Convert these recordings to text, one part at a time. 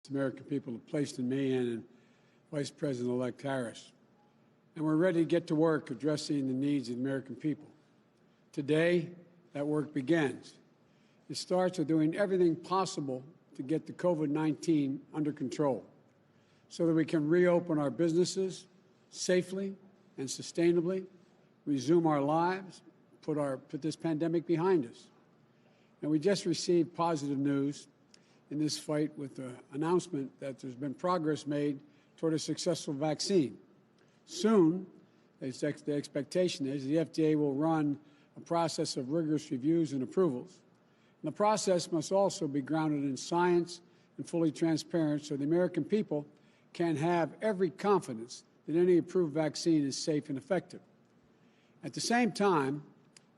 American people have placed in me and in Vice President-elect Harris. And we're ready to get to work addressing the needs of the American people. Today, that work begins. It starts with doing everything possible to get the COVID-19 under control so that we can reopen our businesses safely and sustainably, resume our lives, put this pandemic behind us. And we just received positive news in this fight with the announcement that there's been progress made toward a successful vaccine. Soon, the expectation is the FDA will run a process of rigorous reviews and approvals. And the process must also be grounded in science and fully transparent so the American people can have every confidence that any approved vaccine is safe and effective. At the same time,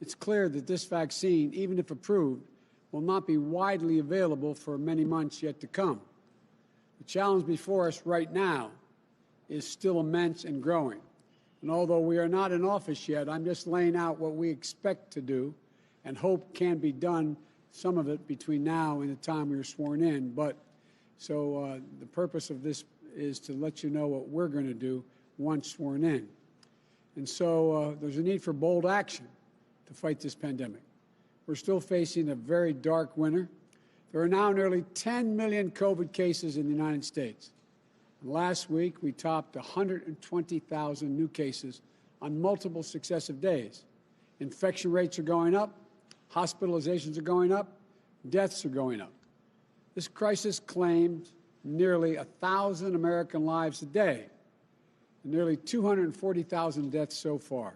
it's clear that this vaccine, even if approved, will not be widely available for many months yet to come. The challenge before us right now is still immense and growing. And although we are not in office yet, I'm just laying out what we expect to do and hope can be done, some of it between now and the time we are sworn in. But so the purpose of this is to let you know what we're going to do once sworn in. And so there's a need for bold action to fight this pandemic. We're still facing a very dark winter. There are now nearly 10 million COVID cases in the United States. And last week, we topped 120,000 new cases on multiple successive days. Infection rates are going up, hospitalizations are going up, deaths are going up. This crisis claims nearly 1,000 American lives a day, and nearly 240,000 deaths so far.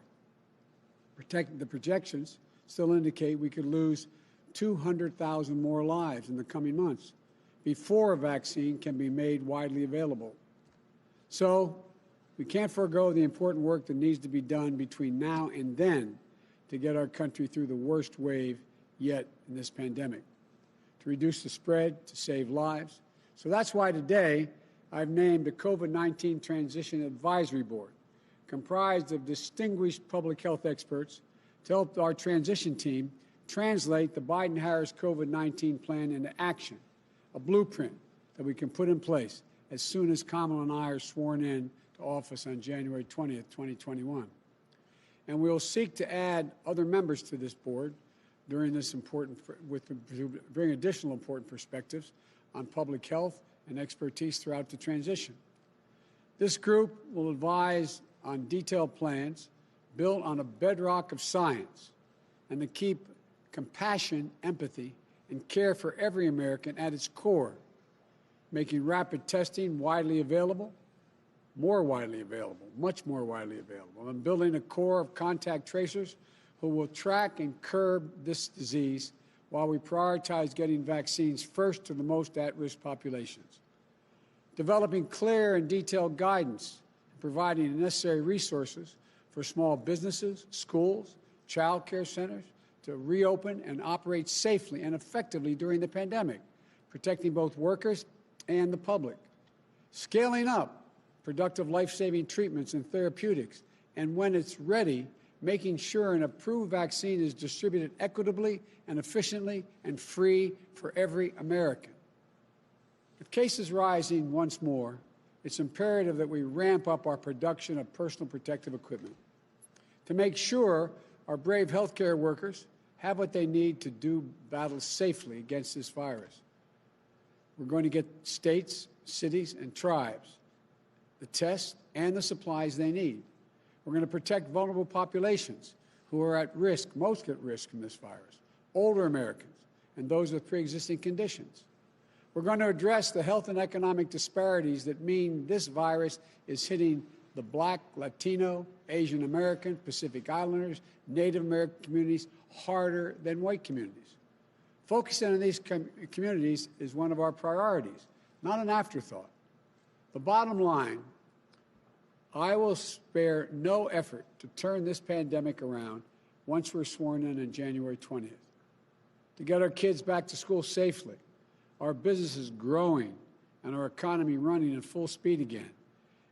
The projections still indicate we could lose 200,000 more lives in the coming months before a vaccine can be made widely available. So we can't forego the important work that needs to be done between now and then to get our country through the worst wave yet in this pandemic, to reduce the spread, to save lives. So that's why today I've named a COVID-19 Transition Advisory Board comprised of distinguished public health experts to help our transition team translate the Biden-Harris COVID-19 plan into action, a blueprint that we can put in place as soon as Kamala and I are sworn in to office on January 20th, 2021. And we'll seek to add other members to this board during this bring additional important perspectives on public health and expertise throughout the transition. This group will advise on detailed plans built on a bedrock of science and to keep compassion, empathy, and care for every American at its core, making rapid testing widely available, more widely available, much more widely available, and building a core of contact tracers who will track and curb this disease while we prioritize getting vaccines first to the most at-risk populations. Developing clear and detailed guidance and providing the necessary resources for small businesses, schools, child care centers to reopen and operate safely and effectively during the pandemic, protecting both workers and the public. Scaling up productive life-saving treatments and therapeutics, and when it's ready, making sure an approved vaccine is distributed equitably and efficiently and free for every American. With cases rising once more, it's imperative that we ramp up our production of personal protective equipment to make sure our brave healthcare workers have what they need to do battle safely against this virus. We're going to get states, cities, and tribes the tests and the supplies they need. We're going to protect vulnerable populations who are at risk, most at risk from this virus, older Americans and those with pre-existing conditions. We're going to address the health and economic disparities that mean this virus is hitting the Black, Latino, Asian American, Pacific Islanders, Native American communities harder than white communities. Focusing on these communities is one of our priorities, not an afterthought. The bottom line, I will spare no effort to turn this pandemic around once we're sworn in on January 20th, to get our kids back to school safely, our businesses growing, and our economy running at full speed again,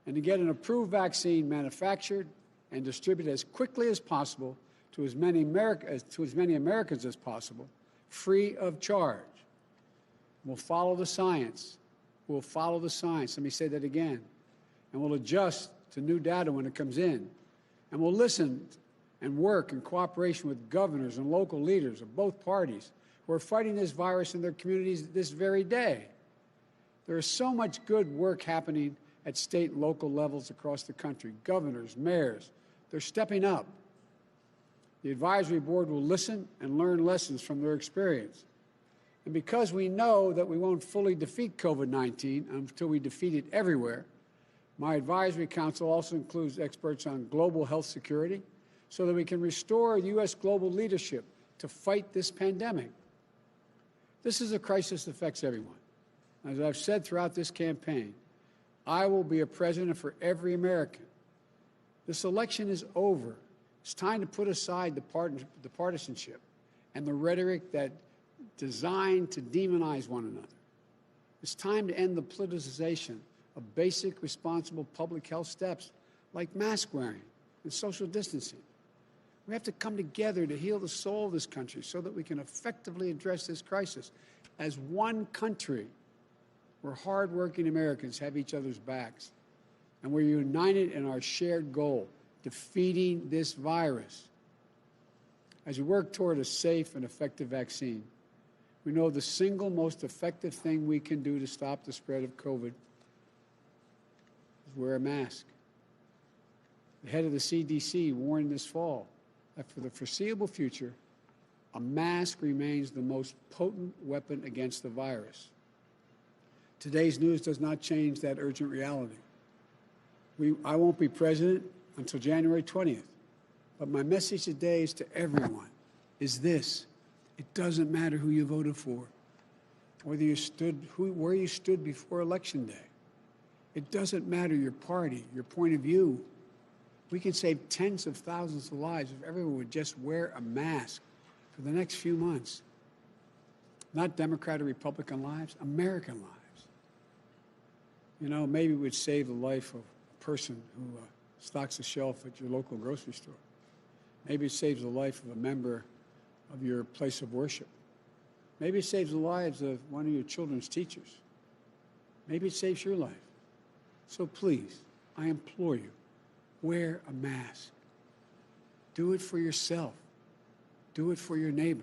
and to get an approved vaccine manufactured and distributed as quickly as possible to as many Americans as possible, free of charge. We'll follow the science We'll follow the science. Let me say that again. And we'll adjust to new data when it comes in. And we'll listen and work in cooperation with governors and local leaders of both parties who are fighting this virus in their communities this very day. There is so much good work happening at state and local levels across the country. Governors, mayors, they're stepping up. The advisory board will listen and learn lessons from their experience. And because we know that we won't fully defeat COVID-19 until we defeat it everywhere, my advisory council also includes experts on global health security so that we can restore U.S. global leadership to fight this pandemic. This is a crisis that affects everyone. As I've said throughout this campaign, I will be a president for every American. This election is over. It's time to put aside the partisanship and the rhetoric that designed to demonize one another. It's time to end the politicization of basic, responsible public health steps like mask wearing and social distancing. We have to come together to heal the soul of this country so that we can effectively address this crisis as one country where hardworking Americans have each other's backs and we're united in our shared goal, defeating this virus. As we work toward a safe and effective vaccine, we know the single most effective thing we can do to stop the spread of COVID is wear a mask. The head of the CDC warned this fall that for the foreseeable future, a mask remains the most potent weapon against the virus. Today's news does not change that urgent reality. I won't be president until January 20th, but my message today is to everyone is this: it doesn't matter who you voted for, whether you where you stood before Election Day. It doesn't matter your party, your point of view. We can save tens of thousands of lives if everyone would just wear a mask for the next few months. Not Democrat or Republican lives, American lives. You know, maybe it would save the life of a person who stocks a shelf at your local grocery store. Maybe it saves the life of a member of your place of worship. Maybe it saves the lives of one of your children's teachers. Maybe it saves your life. So please, I implore you, wear a mask. Do it for yourself. Do it for your neighbor.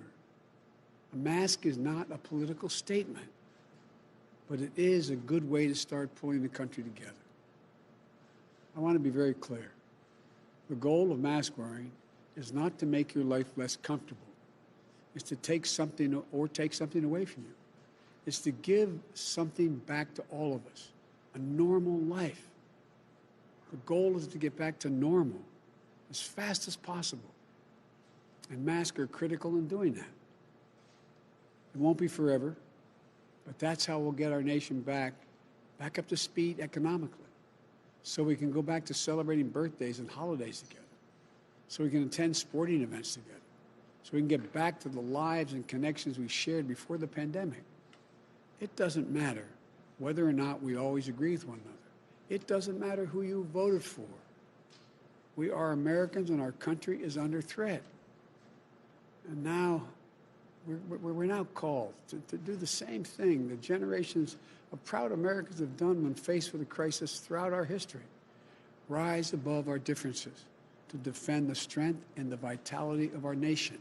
A mask is not a political statement, but it is a good way to start pulling the country together. I want to be very clear. The goal of mask wearing is not to make your life less comfortable. It's to take something away from you. It's to give something back to all of us, a normal life. The goal is to get back to normal as fast as possible. And masks are critical in doing that. It won't be forever, but that's how we'll get our nation back up to speed economically, so we can go back to celebrating birthdays and holidays together, so we can attend sporting events together, so we can get back to the lives and connections we shared before the pandemic. It doesn't matter whether or not we always agree with one another. It doesn't matter who you voted for. We are Americans and our country is under threat. And now, we're now called to do the same thing that generations of proud Americans have done when faced with a crisis throughout our history. Rise above our differences to defend the strength and the vitality of our nation.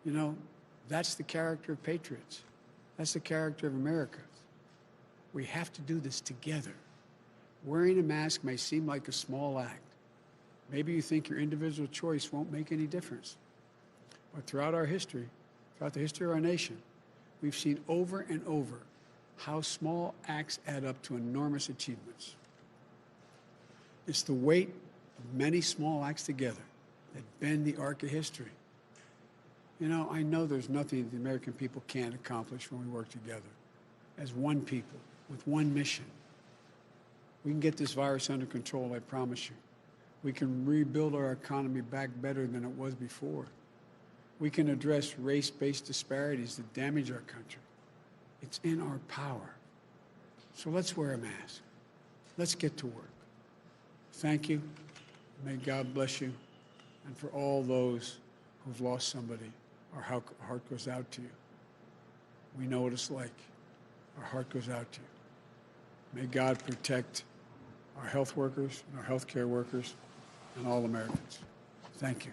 You know, that's the character of patriots. That's the character of America. We have to do this together. Wearing a mask may seem like a small act. Maybe you think your individual choice won't make any difference. But throughout the history of our nation, we've seen over and over how small acts add up to enormous achievements. It's the weight of many small acts together that bend the arc of history. You know, I know there's nothing the American people can't accomplish when we work together as one people with one mission. We can get this virus under control, I promise you. We can rebuild our economy back better than it was before. We can address race-based disparities that damage our country. It's in our power. So let's wear a mask. Let's get to work. Thank you. May God bless you. And for all those who've lost somebody, our heart goes out to you. We know what it's like. our heart goes out to you. May God protect our health workers and our health care workers and all Americans. Thank you.